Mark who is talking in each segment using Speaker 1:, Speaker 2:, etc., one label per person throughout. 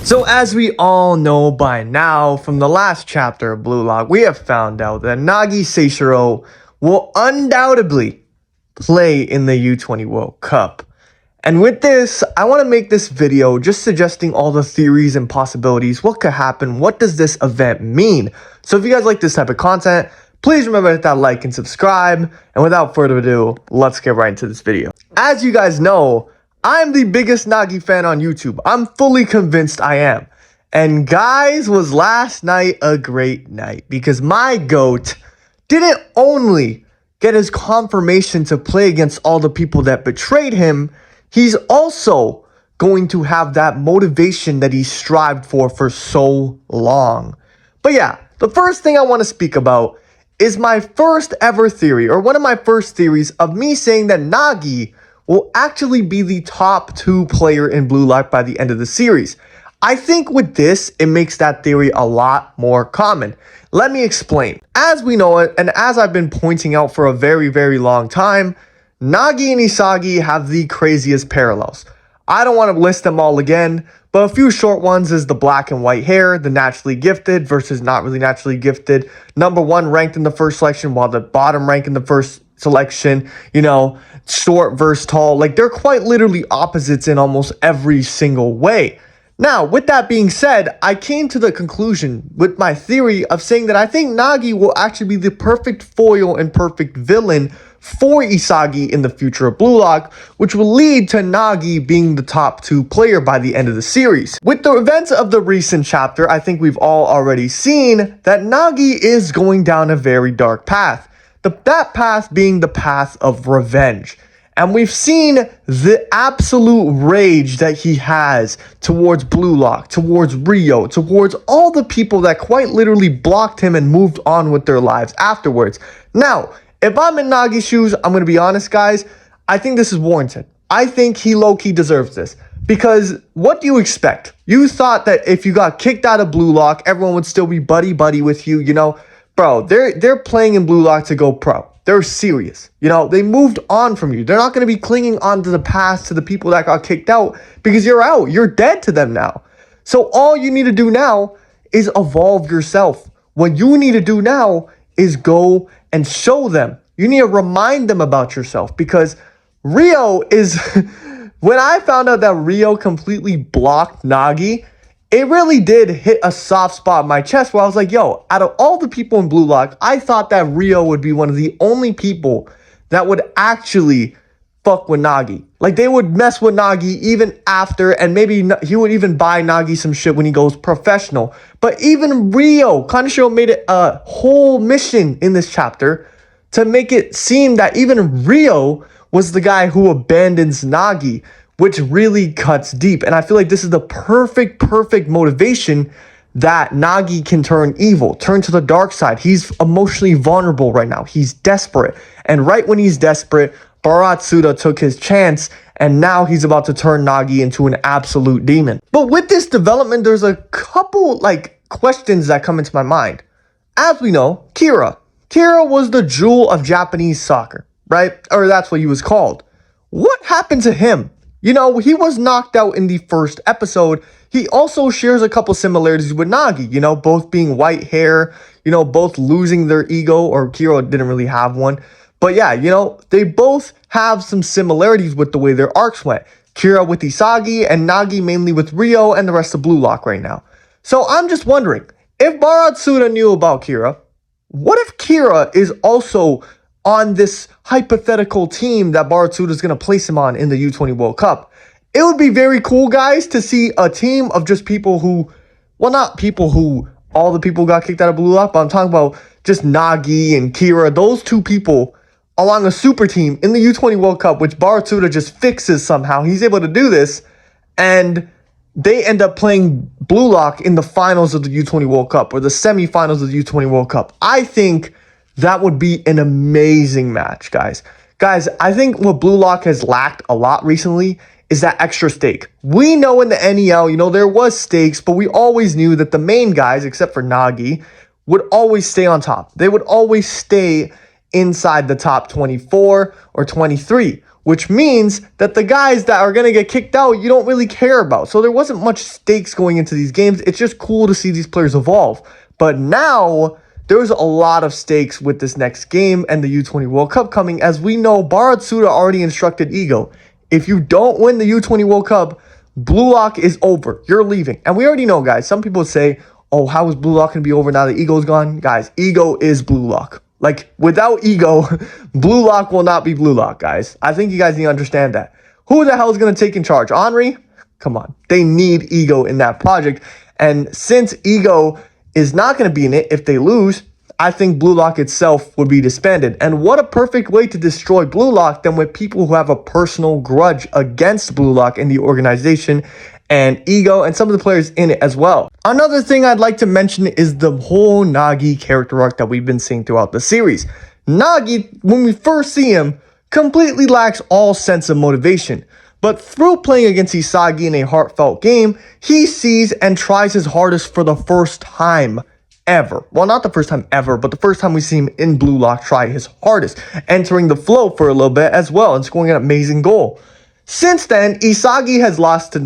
Speaker 1: So as we all know by now from the last chapter of Blue Lock, we have found out that Nagi Seishiro will undoubtedly play in the U20 World Cup. And with this, I want to make this video just suggesting all the theories and possibilities. What could happen? What does this event mean? So if you guys like this type of content, please remember to hit that like and subscribe. And without further ado, let's get right into this video. As you guys know, I'm the biggest Nagi fan on YouTube. I'm fully convinced I am. And guys, was last night a great night because my GOAT didn't only get his confirmation to play against all the people that betrayed him, he's also going to have that motivation that he strived for so long. But yeah, the first thing I want to speak about is my first ever theory, or one of my first theories of me saying that Nagi will actually be the top 2 player in Blue Lock by the end of the series. I think with this, it makes that theory a lot more common. Let me explain. As we know it, and as I've been pointing out for a very long time, Nagi and Isagi have the craziest parallels. I don't want to list them all again, but a few short ones is the black and white hair, the naturally gifted versus not really naturally gifted. Number 1 ranked in the first selection while the bottom rank in the first selection, you know, short versus tall. Like, they're quite literally opposites in almost every single way. Now, with that being said, I came to the conclusion with my theory of saying that I think Nagi will actually be the perfect foil and perfect villain for Isagi in the future of Blue Lock, which will lead to Nagi being the top 2 player by the end of the series. With the events of the recent chapter, I think we've all already seen that Nagi is going down a very dark path. That path being the path of revenge. And we've seen the absolute rage that he has towards Blue Lock, towards Rio, towards all the people that quite literally blocked him and moved on with their lives afterwards. Now, if I'm in Nagi's shoes, I'm going to be honest, guys, I think this is warranted. I think he low-key deserves this. Because what do you expect? You thought that if you got kicked out of Blue Lock, everyone would still be buddy-buddy with you, you know? Bro, they're playing in Blue Lock to go pro. They're serious. You know, they moved on from you. They're not going to be clinging on to the past, to the people that got kicked out, because you're out. You're dead to them now. So all you need to do now is evolve yourself. What you need to do now is go and show them. You need to remind them about yourself, because Rio is... When I found out that Rio completely blocked Nagi, it really did hit a soft spot in my chest where I was like, yo, out of all the people in Blue Lock, I thought that Rio would be one of the only people that would actually fuck with Nagi. Like, they would mess with Nagi even after, and maybe he would even buy Nagi some shit when he goes professional. But even Rio, Kaneshiro made it a whole mission in this chapter to make it seem that even Rio was the guy who abandons Nagi, which really cuts deep. And I feel like this is the perfect motivation that Nagi can turn evil, turn to the dark side. He's emotionally vulnerable right now. He's desperate. And right when he's desperate, Baratsuda took his chance, and now he's about to turn Nagi into an absolute demon. But with this development, there's a couple, questions that come into my mind. As we know, Kira. Kira was the jewel of Japanese soccer, right? Or that's what he was called. What happened to him? You know, he was knocked out in the first episode. He also shares a couple similarities with Nagi, you know, both being white hair, you know, both losing their ego, or Kira didn't really have one. But yeah, you know, they both have some similarities with the way their arcs went. Kira with Isagi and Nagi mainly with Rio and the rest of Blue Lock right now. So I'm just wondering, if Baratsuda knew about Kira, what if Kira is also on this hypothetical team that Baratsuda is going to place him on in the U20 World Cup? It would be very cool, guys, to see a team of just people who, well, not people who all the people got kicked out of Blue Lock, but I'm talking about just Nagi and Kira, those 2 people along a super team in the U20 World Cup, which Baratsuda just fixes somehow. He's able to do this, and they end up playing Blue Lock in the finals of the U20 World Cup, or the semifinals of the U20 World Cup. I think that would be an amazing match, guys. Guys, I think what Blue Lock has lacked a lot recently is that extra stake. We know in the NEL, you know, there was stakes, but we always knew that the main guys, except for Nagi, would always stay on top. They would always stay inside the top 24 or 23. which means that the guys that are going to get kicked out, you don't really care about. So there wasn't much stakes going into these games. It's just cool to see these players evolve. But now there's a lot of stakes with this next game and the U20 World Cup coming. As we know, Baratsuda already instructed Ego, if you don't win the U20 World Cup, Blue Lock is over. You're leaving. And we already know, guys, some people say, oh, how is Blue Lock going to be over now that Ego's gone? Guys, Ego is Blue Lock. Like, without Ego, Blue Lock will not be Blue Lock, guys. I think you guys need to understand that. Who the hell is going to take in charge? Henri? Come on. They need Ego in that project. And since Ego is not going to be in it if they lose, I think Blue Lock itself would be disbanded. And what a perfect way to destroy Blue Lock than with people who have a personal grudge against Blue Lock in the organization and Ego and some of the players in it as well. Another thing I'd like to mention is the whole Nagi character arc that we've been seeing throughout the series. Nagi, when we first see him, completely lacks all sense of motivation. But through playing against Isagi in a heartfelt game, he sees and tries his hardest for the first time ever. Well, not the first time ever, but the first time we see him in Blue Lock try his hardest, entering the flow for a little bit as well and scoring an amazing goal. Since then, Nagi has lost to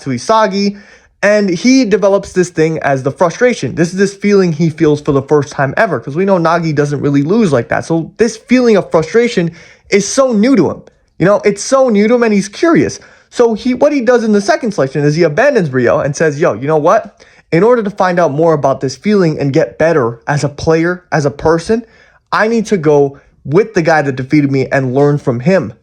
Speaker 1: Isagi, and he develops this thing as the frustration. This is this feeling he feels for the first time ever, because we know Nagi doesn't really lose like that. So this feeling of frustration is so new to him. You know, it's so new to him, and he's curious. So what he does in the second selection is he abandons Rio and says, yo, you know what? In order to find out more about this feeling and get better as a player, as a person, I need to go with the guy that defeated me and learn from him.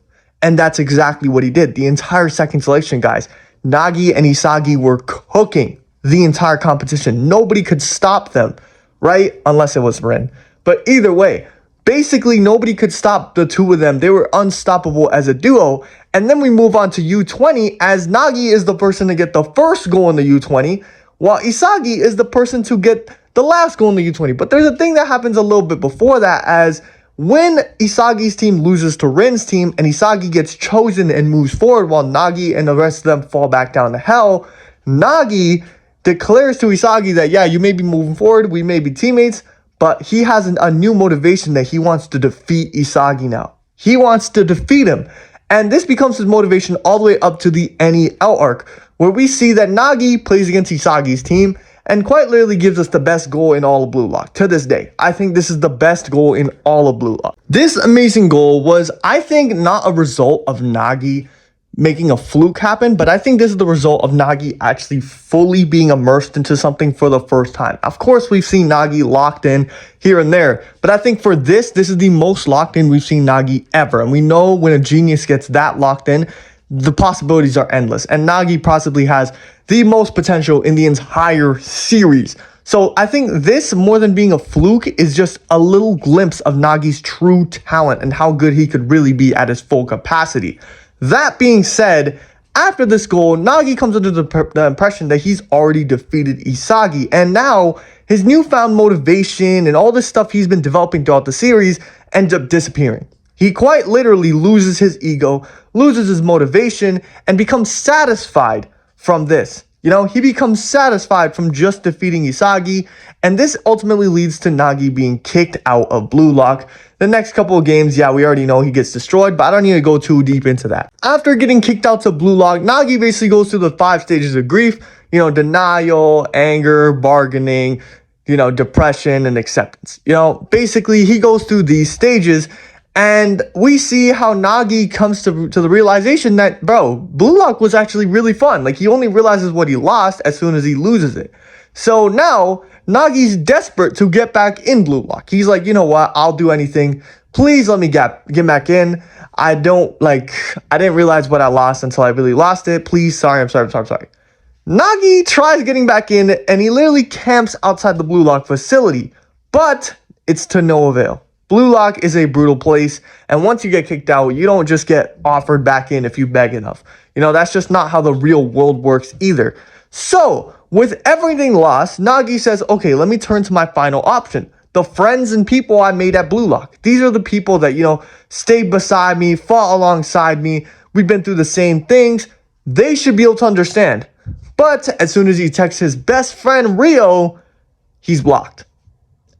Speaker 1: And that's exactly what he did. The entire second selection, guys. Nagi and Isagi were cooking the entire competition. Nobody could stop them, right? Unless it was Rin. But either way, basically nobody could stop the two of them. They were unstoppable as a duo. And then we move on to U20 as Nagi is the person to get the first goal in the U20, while Isagi is the person to get the last goal in the U20. But there's a thing that happens a little bit before that, as when Isagi's team loses to Rin's team and Isagi gets chosen and moves forward while Nagi and the rest of them fall back down to hell, Nagi declares to Isagi that, yeah, you may be moving forward, we may be teammates, but he has a new motivation that he wants to defeat Isagi now. He wants to defeat him. And this becomes his motivation all the way up to the NEL Arc, where we see that Nagi plays against Isagi's team and quite literally gives us the best goal in all of Blue Lock to this day. I think this is the best goal in all of Blue Lock. This amazing goal was, I think, not a result of Nagi making a fluke happen, but I think this is the result of Nagi actually fully being immersed into something for the first time. Of course, we've seen Nagi locked in here and there, but I think for this is the most locked in we've seen Nagi ever. And we know when a genius gets that locked in, the possibilities are endless. And Nagi possibly has the most potential in the entire series. So I think this, more than being a fluke, is just a little glimpse of Nagi's true talent and how good he could really be at his full capacity. That being said, after this goal, Nagi comes under the impression that he's already defeated Isagi. And now his newfound motivation and all this stuff he's been developing throughout the series ends up disappearing. He quite literally loses his ego, loses his motivation, and becomes satisfied from this. You know, he becomes satisfied from just defeating Isagi, and this ultimately leads to Nagi being kicked out of Blue Lock. The next couple of games, yeah, we already know he gets destroyed, but I don't need to go too deep into that. After getting kicked out to Blue Lock, Nagi basically goes through the 5 stages of grief, you know, denial, anger, bargaining, you know, depression, and acceptance. You know, basically he goes through these stages. And we see how Nagi comes to the realization that, bro, Blue Lock was actually really fun. Like, he only realizes what he lost as soon as he loses it. So now, Nagi's desperate to get back in Blue Lock. He's like, you know what, I'll do anything. Please let me get back in. I didn't realize what I lost until I really lost it. Please, sorry, I'm sorry. Nagi tries getting back in, and he literally camps outside the Blue Lock facility. But it's to no avail. Blue Lock is a brutal place, and once you get kicked out, you don't just get offered back in if you beg enough. You know, that's just not how the real world works either. So, with everything lost, Nagi says, okay, let me turn to my final option. The friends and people I made at Blue Lock. These are the people that, you know, stayed beside me, fought alongside me. We've been through the same things. They should be able to understand. But as soon as he texts his best friend, Rio, he's blocked.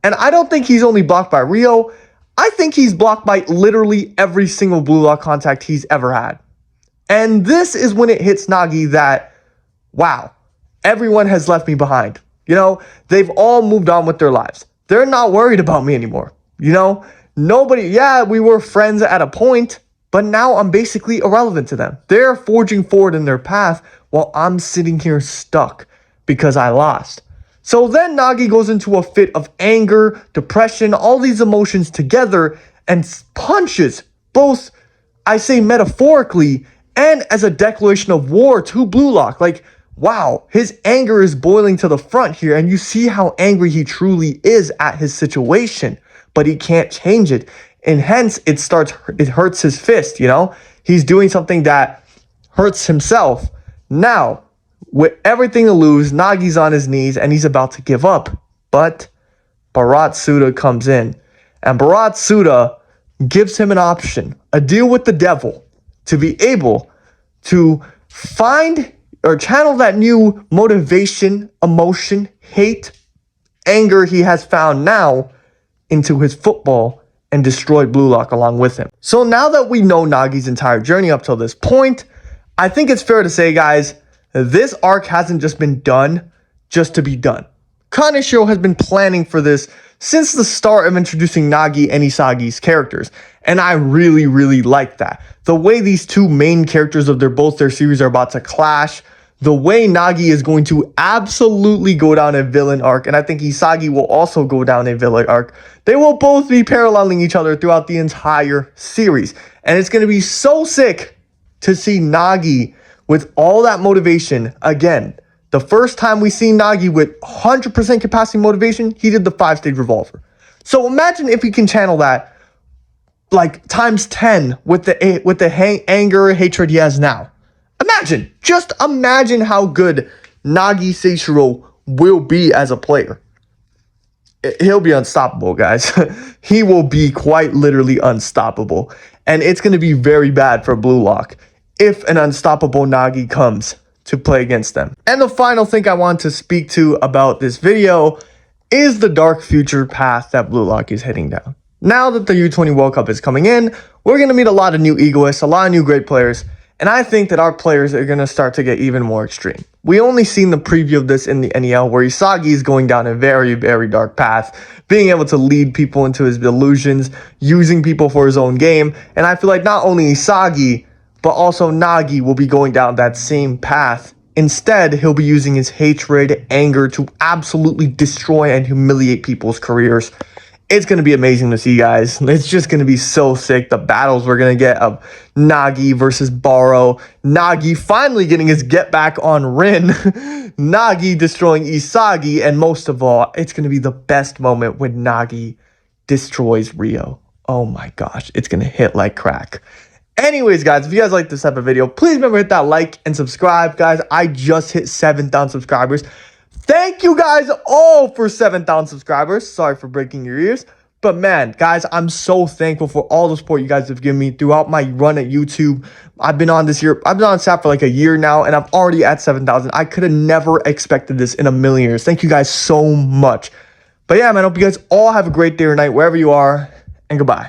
Speaker 1: And I don't think he's only blocked by Rio. I think he's blocked by literally every single blue lock contact he's ever had. And this is when it hits Nagi that, wow, everyone has left me behind. You know, they've all moved on with their lives. They're not worried about me anymore. You know, nobody, yeah, we were friends at a point, but now I'm basically irrelevant to them. They're forging forward in their path while I'm sitting here stuck because I lost. So then Nagi goes into a fit of anger, depression, all these emotions together and punches both, I say metaphorically, and as a declaration of war to Blue Lock. Like, wow, his anger is boiling to the front here, and you see how angry he truly is at his situation, but he can't change it. And hence, it hurts his fist, you know? He's doing something that hurts himself. Now, with everything to lose, Nagi's on his knees, and he's about to give up. But Bharat Sudha comes in, and Bharat Sudha gives him an option, a deal with the devil, to be able to find or channel that new motivation, emotion, hate, anger he has found now into his football and destroy Blue Lock along with him. So now that we know Nagi's entire journey up till this point, I think it's fair to say, guys, this arc hasn't just been done just to be done. Kaneshiro has been planning for this since the start of introducing Nagi and Isagi's characters, and I really, really like that. The way these two main characters of both their series are about to clash, the way Nagi is going to absolutely go down a villain arc, and I think Isagi will also go down a villain arc. They will both be paralleling each other throughout the entire series, and it's going to be so sick to see Nagi with all that motivation again. The first time we see Nagi with 100% capacity motivation, he did the 5-stage revolver. So imagine if he can channel that like times 10 with the anger, hatred he has now. Imagine, just imagine how good Nagi Seishiro will be as a player. He'll be unstoppable, guys. He will be quite literally unstoppable. And it's going to be very bad for Blue Lock if an unstoppable Nagi comes to play against them. And the final thing I want to speak to about this video is the dark future path that Blue Lock is heading down. Now that the U20 World Cup is coming in, we're going to meet a lot of new egoists, a lot of new great players, and I think that our players are going to start to get even more extreme. We only seen the preview of this in the NEL where Isagi is going down a very, very dark path, being able to lead people into his delusions, using people for his own game, and I feel like not only Isagi, but also Nagi will be going down that same path. Instead, he'll be using his hatred, anger to absolutely destroy and humiliate people's careers. It's going to be amazing to see, guys. It's just going to be so sick. The battles we're going to get of Nagi versus Baro. Nagi finally getting his get back on Rin. Nagi destroying Isagi. And most of all, it's going to be the best moment when Nagi destroys Rio. Oh my gosh. It's going to hit like crack. Anyways, guys, if you guys like this type of video, please remember to hit that like and subscribe. Guys, I just hit 7,000 subscribers. Thank you guys all for 7,000 subscribers. Sorry for breaking your ears. But man, guys, I'm so thankful for all the support you guys have given me throughout my run at YouTube. I've been on SAP for like a year now, and I'm already at 7,000. I could have never expected this in a million years. Thank you guys so much. But yeah, man, I hope you guys all have a great day or night wherever you are, and goodbye.